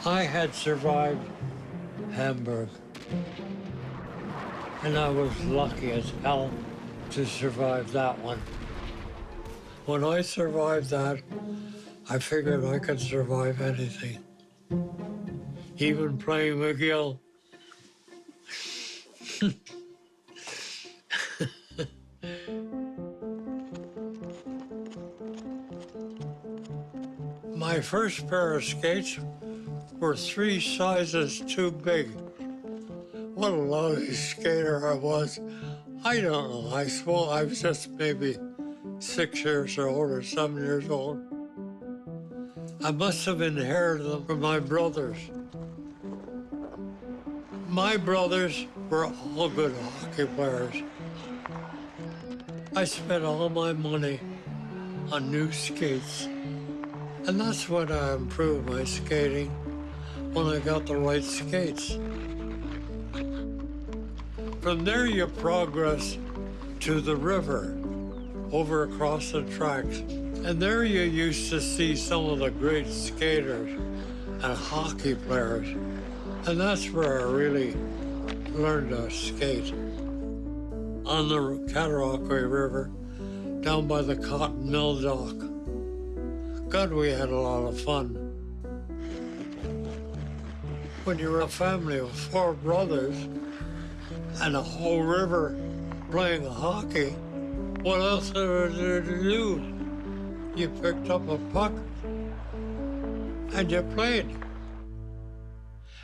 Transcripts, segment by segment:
I had survived Hamburg, and I was lucky as hell to survive that one. When I survived that, I figured I could survive anything, even playing McGill. My first pair of skates were 3 sizes too big. What a lousy skater I was. I don't know, I suppose I was just maybe 6 years old or 7 years old. I must have inherited them from my brothers. My brothers were all good hockey players. I spent all my money on new skates, and that's when I improved my skating, when I got the right skates. From there you progress to the river, over across the tracks. And there you used to see some of the great skaters and hockey players. And that's where I really learned to skate. On the Cataraqui River, down by the cotton mill dock. God, we had a lot of fun. When you were a family of 4 brothers and a whole river playing hockey, what else was there to do? You picked up a puck and you played.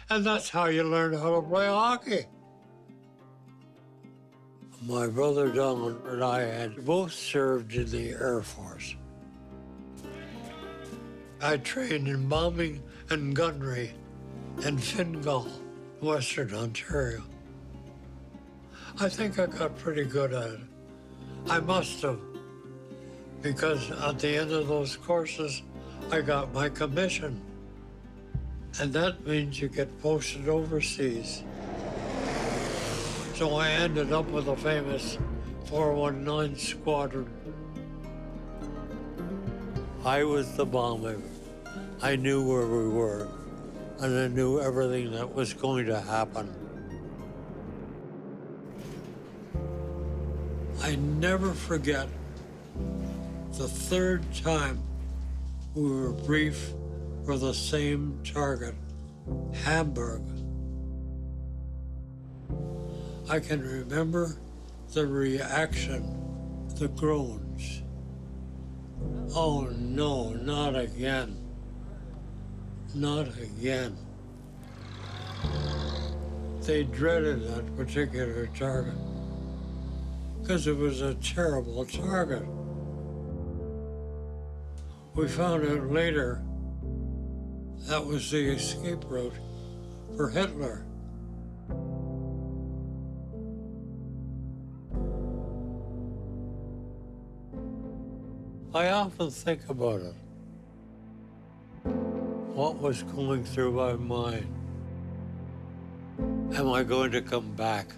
And that's how you learned how to play hockey. My brother Donald and I had both served in the Air Force. I trained in bombing and gunnery in Fingal, Western Ontario. I think I got pretty good at it. I must have, because at the end of those courses, I got my commission. And that means you get posted overseas. So I ended up with a famous 419 squadron. I was the bomber. I knew where we were, and I knew everything that was going to happen. I never forget the 3rd time we were briefed for the same target, Hamburg. I can remember the reaction, the groans. Oh no, not again. Not again. They dreaded that particular target because it was a terrible target. We found out later that was the escape route for Hitler. I often think about it. What was going through my mind? Am I going to come back?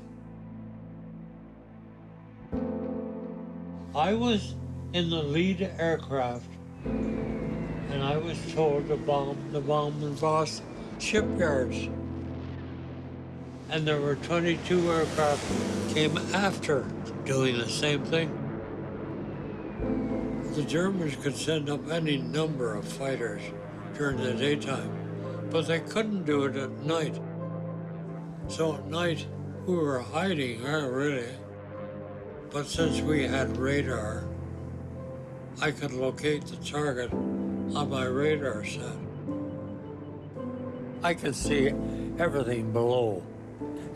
I was in the lead aircraft, and I was told to bomb the Bomb and Voss shipyards. And there were 22 aircraft came after doing the same thing. The Germans could send up any number of fighters during the daytime, but they couldn't do it at night. So at night, we were hiding, really. But since we had radar, I could locate the target on my radar set. I could see everything below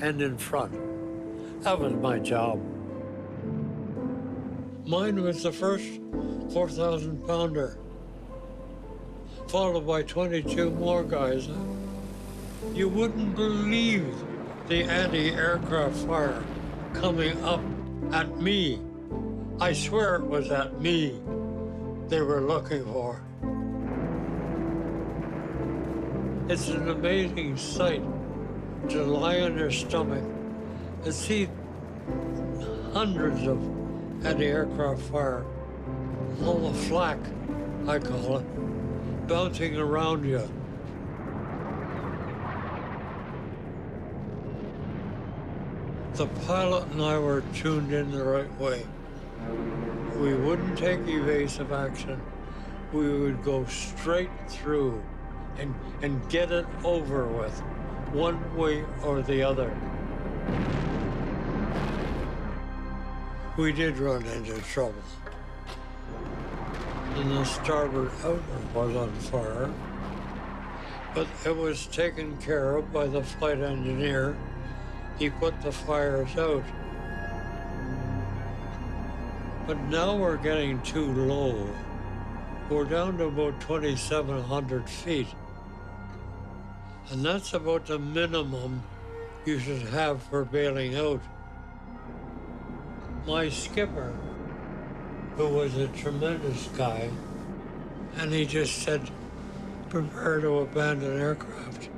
and in front. That was my job. Mine was the first 4,000-pounder, followed by 22 more guys. You wouldn't believe the anti-aircraft fire coming up at me. I swear it was at me they were looking for. It's an amazing sight to lie on your stomach and see hundreds of anti-aircraft fire. All the flak, I call it, bouncing around you. The pilot and I were tuned in the right way. We wouldn't take evasive action. We would go straight through and get it over with, one way or the other. We did run into trouble. And the starboard outlet was on fire, but it was taken care of by the flight engineer. He put the fires out. But now we're getting too low. We're down to about 2,700 feet. And that's about the minimum you should have for bailing out. My skipper, who was a tremendous guy, and he just said, prepare to abandon aircraft.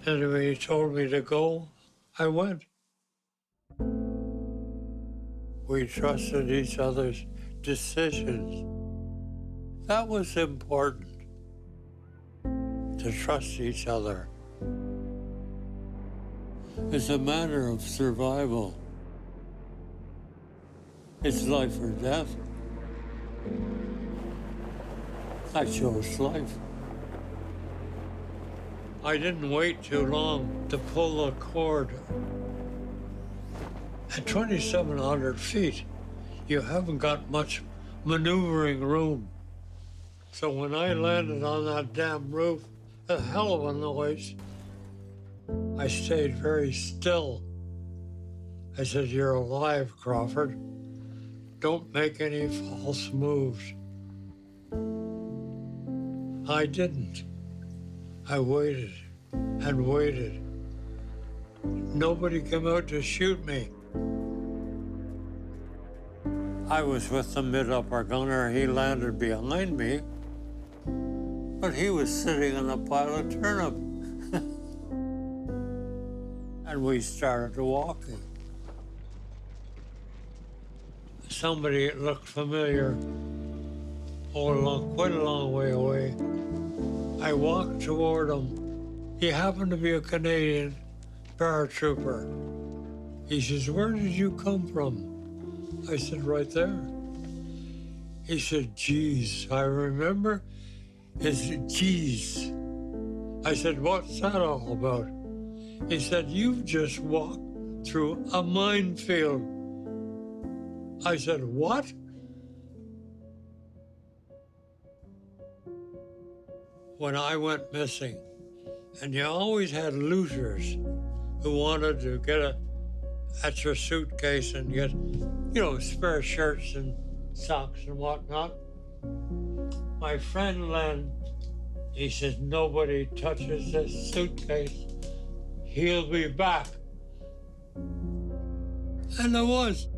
And when he told me to go, I went. We trusted each other's decisions. That was important, to trust each other. It's a matter of survival. It's life or death. I chose life. I didn't wait too long to pull the cord. At 2,700 feet, you haven't got much maneuvering room. So when I landed on that damn roof, a hell of a noise, I stayed very still. I said, you're alive, Crawford. Don't make any false moves. I didn't. I waited and waited. Nobody came out to shoot me. I was with the mid-upper gunner. He landed behind me, but he was sitting on a pile of turnip. And we started walking. Somebody looked familiar, quite a long way away. I walked toward him. He happened to be a Canadian paratrooper. He says, where did you come from? I said, right there. He said, geez, I remember. It's geez. I said, what's that all about? He said, you've just walked through a minefield. I said, what? When I went missing, and you always had looters who wanted to get at your suitcase and get, spare shirts and socks and whatnot. My friend Len, he says, nobody touches this suitcase. He'll be back. And I was.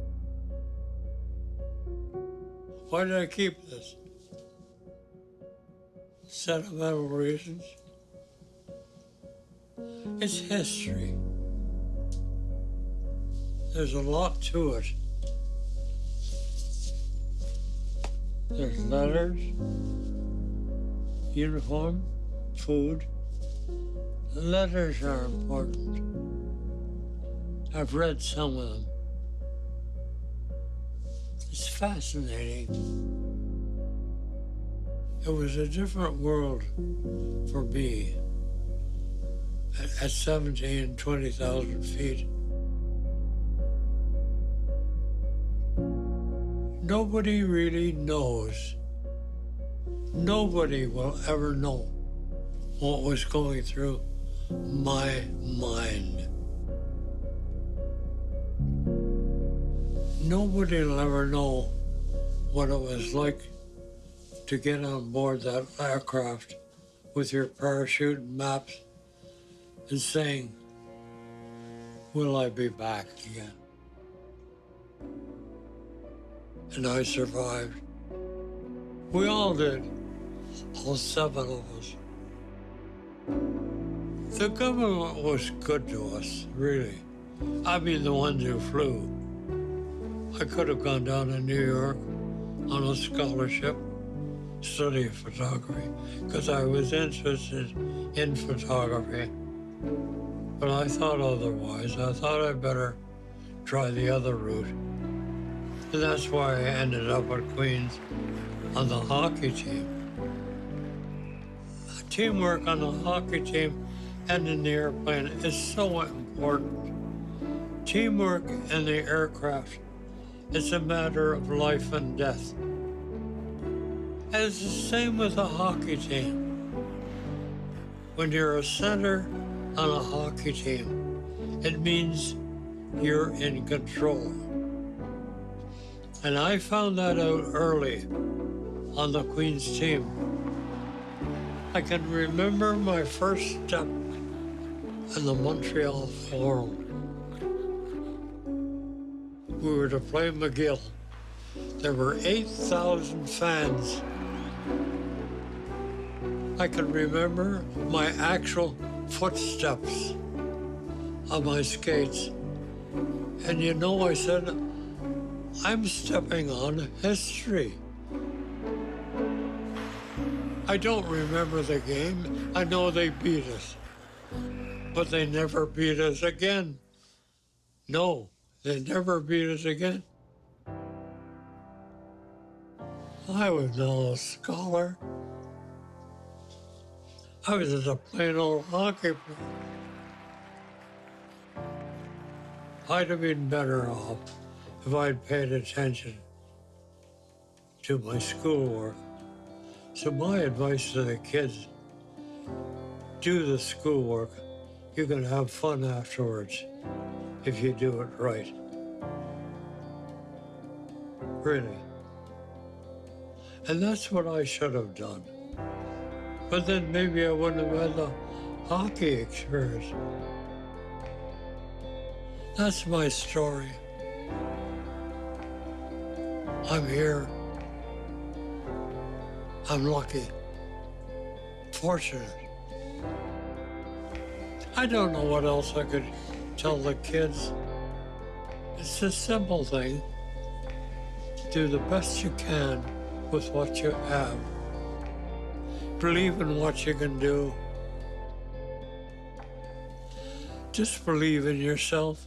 Why did I keep this? Sentimental reasons. It's history. There's a lot to it. There's letters, uniform, food. The letters are important. I've read some of them. It's fascinating. It was a different world for me at 17 and 20,000 feet. Nobody really knows. Nobody will ever know what was going through my mind. Nobody will ever know what it was like to get on board that aircraft with your parachute and maps and saying, will I be back again? And I survived. We all did, all 7 of us. The government was good to us, really. I mean, the ones who flew. I could have gone down to New York on a scholarship, study photography, because I was interested in photography. But I thought otherwise. I thought I'd better try the other route. And that's why I ended up at Queens on the hockey team. Teamwork on the hockey team and in the airplane is so important. Teamwork in the aircraft is a matter of life and death. And it's the same with the hockey team. When you're a center on a hockey team, it means you're in control. And I found that out early on the Queen's team. I can remember my first step in the Montreal Forum. We were to play McGill. There were 8,000 fans. I can remember my actual footsteps on my skates. And you know, I said, I'm stepping on history. I don't remember the game. I know they beat us, but they never beat us again. No, they never beat us again. I was not a scholar. I was just a plain old hockey player. I'd have been better off if I'd paid attention to my schoolwork. So my advice to the kids, do the schoolwork. You can have fun afterwards if you do it right. Really. And that's what I should have done. But then maybe I wouldn't have had the hockey experience. That's my story. I'm here. I'm lucky, fortunate. I don't know what else I could tell the kids. It's a simple thing. Do the best you can with what you have. Believe in what you can do. Just believe in yourself